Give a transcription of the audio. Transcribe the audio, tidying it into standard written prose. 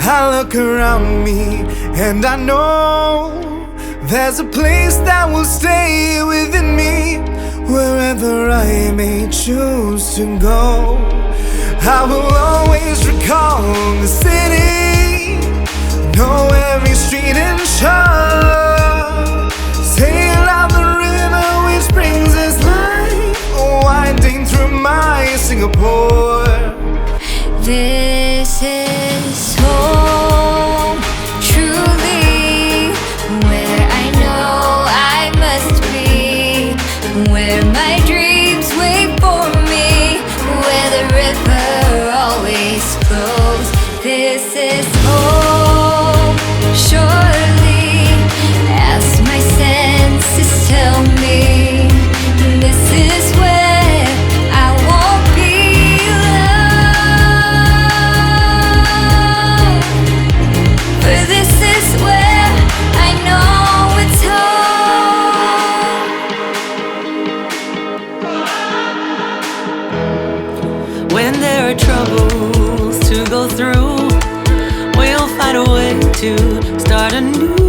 I look around me and I know there's a place that will stay within me. Wherever I may choose to go, I will always recall the city, know every street and shore, sail out the river which brings us life, winding through my Singapore. This is home, truly, where I know I must be, where my dreams wait for me, where the river always flows. This is home, surely, as my senses tell me. This is where I won't be alone, for this is where I know it's home. When there are troubles to go through, we'll find a way to start anew.